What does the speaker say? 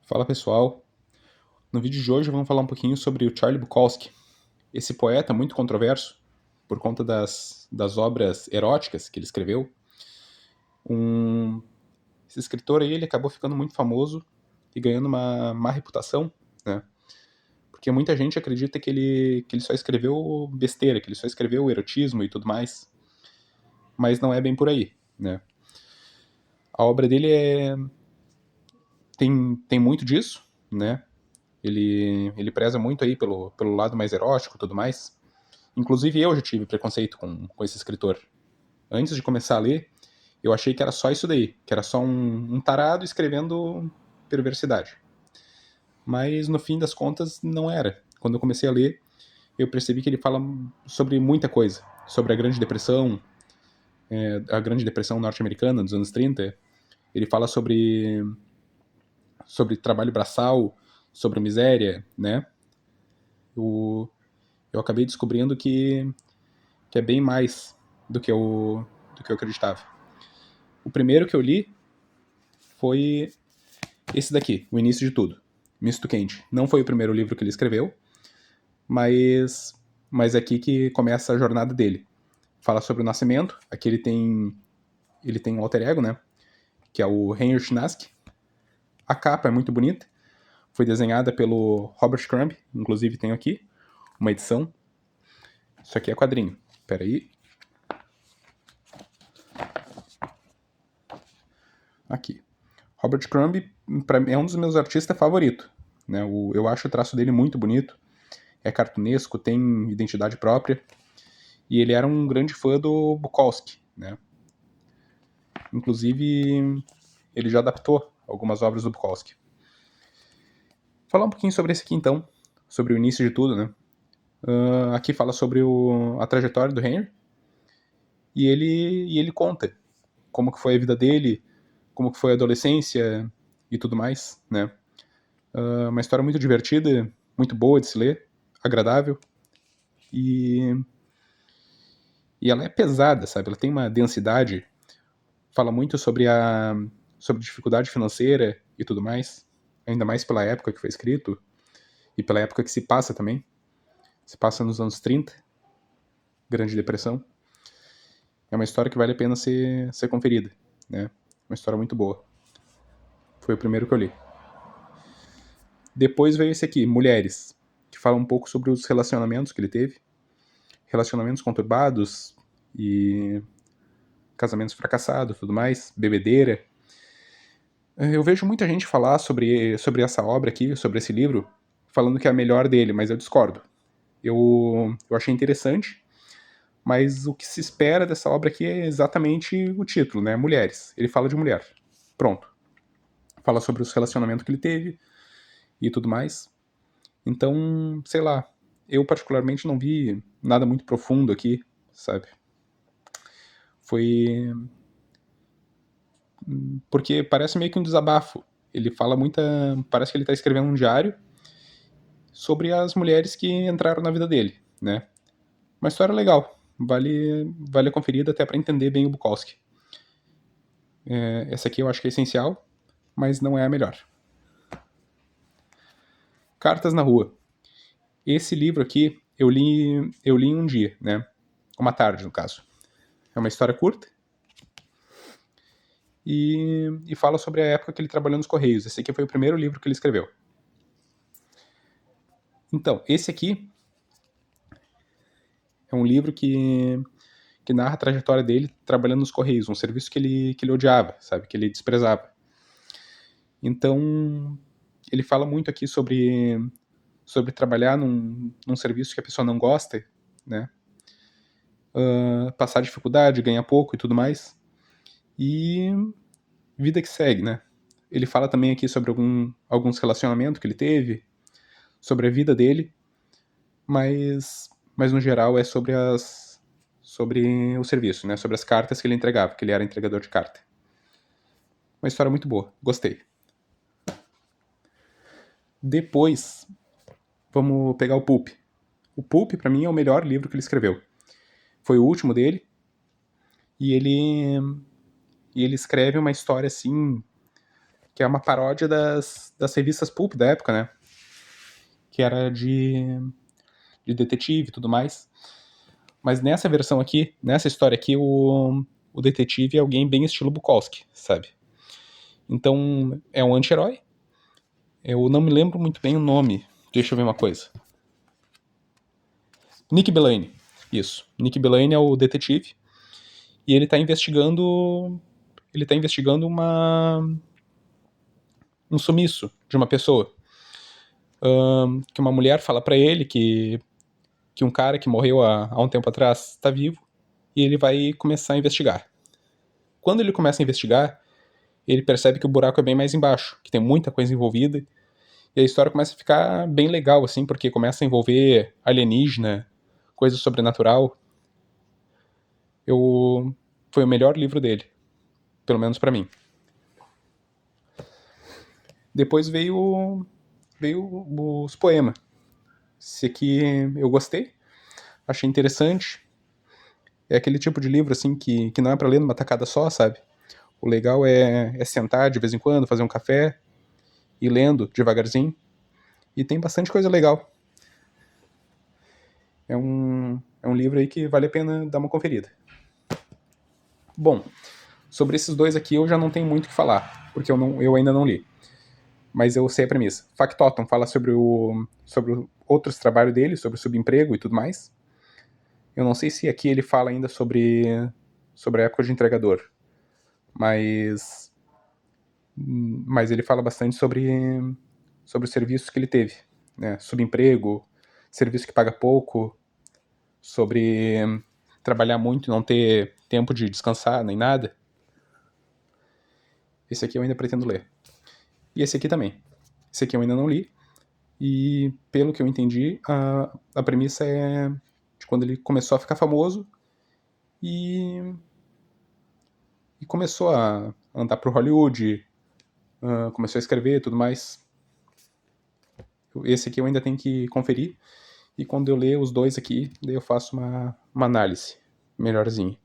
Fala pessoal, no vídeo de hoje vamos falar um pouquinho sobre o Charlie Bukowski, esse poeta muito controverso por conta das obras eróticas que ele escreveu. Esse escritor aí ele acabou ficando muito famoso e ganhando uma má reputação, né? Porque muita gente acredita que ele só escreveu besteira, que ele só escreveu erotismo e tudo mais, mas não é bem por aí, né? A obra dele tem muito disso, né? Ele preza muito aí pelo lado mais erótico e tudo mais. Inclusive eu já tive preconceito com esse escritor. Antes de começar a ler, eu achei que era só isso daí, que era só um tarado escrevendo perversidade. Mas no fim das contas não era. Quando eu comecei a ler, eu percebi que ele fala sobre muita coisa. Sobre a Grande Depressão, a Grande Depressão norte-americana dos anos 30. Ele fala sobre trabalho braçal, sobre miséria, né? Eu, eu acabei descobrindo que é bem mais do que eu acreditava. O primeiro que eu li foi esse daqui, O Início de Tudo, Misto Quente. Não foi o primeiro livro que ele escreveu, mas é aqui que começa a jornada dele. Fala sobre o nascimento. Aqui ele tem um alter ego, né? Que é o Heinrich Nask. A capa é muito bonita. Foi desenhada pelo Robert Crumb. Inclusive tenho aqui uma edição. Isso aqui é quadrinho. Espera aí. Aqui. Robert Crumb é um dos meus artistas favoritos. Né? Eu acho o traço dele muito bonito. É cartunesco, tem identidade própria. E ele era um grande fã do Bukowski. Né? Inclusive, ele já adaptou algumas obras do Bukowski. Falar um pouquinho sobre esse aqui, então. Sobre o início de tudo, né? Aqui fala sobre a trajetória do Henry. E ele conta como que foi a vida dele, como que foi a adolescência e tudo mais, né? Uma história muito divertida, muito boa de se ler, agradável. E ela é pesada, sabe? Ela tem uma densidade, fala muito sobre dificuldade financeira e tudo mais, ainda mais pela época que foi escrito e pela época que se passa também. Se passa nos anos 30, Grande Depressão. É uma história que vale a pena ser conferida, né? Uma história muito boa. Foi o primeiro que eu li. Depois veio esse aqui, Mulheres, que fala um pouco sobre os relacionamentos que ele teve. Relacionamentos conturbados e casamentos fracassados, tudo mais, bebedeira. Eu vejo muita gente falar sobre essa obra aqui, sobre esse livro, falando que é a melhor dele, mas eu discordo. Eu achei interessante, mas o que se espera dessa obra aqui é exatamente o título, né? Mulheres. Ele fala de mulher. Pronto. Fala sobre os relacionamentos que ele teve e tudo mais. Então, sei lá, eu particularmente não vi nada muito profundo aqui, sabe? Foi porque parece meio que um desabafo. Ele fala muita. Parece que ele tá escrevendo um diário sobre as mulheres que entraram na vida dele, né? Uma história legal. Vale a conferida até para entender bem o Bukowski. Essa aqui eu acho que é essencial, mas não é a melhor. Cartas na Rua. Esse livro aqui eu li em um dia, né? Uma tarde, no caso. É uma história curta e fala sobre a época que ele trabalhou nos Correios. Esse aqui foi o primeiro livro que ele escreveu. Então, esse aqui é um livro que narra a trajetória dele trabalhando nos Correios, um serviço que ele odiava, sabe? Que ele desprezava. Então, ele fala muito aqui sobre trabalhar num serviço que a pessoa não gosta, né? Passar dificuldade, ganhar pouco e tudo mais. E vida que segue, né? Ele fala também aqui sobre alguns relacionamentos que ele teve, sobre a vida dele, mas no geral é sobre o serviço, né? Sobre as cartas que ele entregava, que ele era entregador de carta. Uma história muito boa, gostei. Depois, vamos pegar o Pulp. O Pulp, pra mim, é o melhor livro que ele escreveu. Foi o último dele, e ele escreve uma história assim que é uma paródia das revistas pulp da época, né? Que era de detetive e tudo mais. Mas nessa versão aqui, nessa história aqui, o detetive é alguém bem estilo Bukowski, sabe? Então, é um anti-herói. Eu não me lembro muito bem o nome. Deixa eu ver uma coisa. Nick Bellane. Isso. Nick Bellane é o detetive. E ele tá investigando. Ele tá investigando um sumiço de uma pessoa. Que uma mulher fala pra ele que um cara que morreu há um tempo atrás tá vivo. E ele vai começar a investigar. Quando ele começa a investigar, ele percebe que o buraco é bem mais embaixo, que tem muita coisa envolvida. E a história começa a ficar bem legal, assim, porque começa a envolver alienígena, coisa sobrenatural. Foi o melhor livro dele, pelo menos pra mim. Depois veio os poemas. Esse aqui eu gostei, achei interessante. É aquele tipo de livro, assim, que não é pra ler numa tacada só, sabe? O legal é sentar de vez em quando, fazer um café, ir lendo devagarzinho. E tem bastante coisa legal. É um livro aí que vale a pena dar uma conferida. Bom, sobre esses dois aqui eu já não tenho muito o que falar, porque eu ainda não li. Mas eu sei a premissa. Factotum fala sobre outros trabalhos dele, sobre o subemprego e tudo mais. Eu não sei se aqui ele fala ainda sobre a época de entregador. Mas ele fala bastante sobre os serviços que ele teve. Né? Subemprego, serviço que paga pouco, sobre trabalhar muito e não ter tempo de descansar nem nada. Esse aqui eu ainda pretendo ler. E esse aqui também. Esse aqui eu ainda não li. E pelo que eu entendi, a premissa é de quando ele começou a ficar famoso e começou a andar pro Hollywood, começou a escrever e tudo mais. Esse aqui eu ainda tenho que conferir. E quando eu ler os dois aqui, daí eu faço uma análise melhorzinha.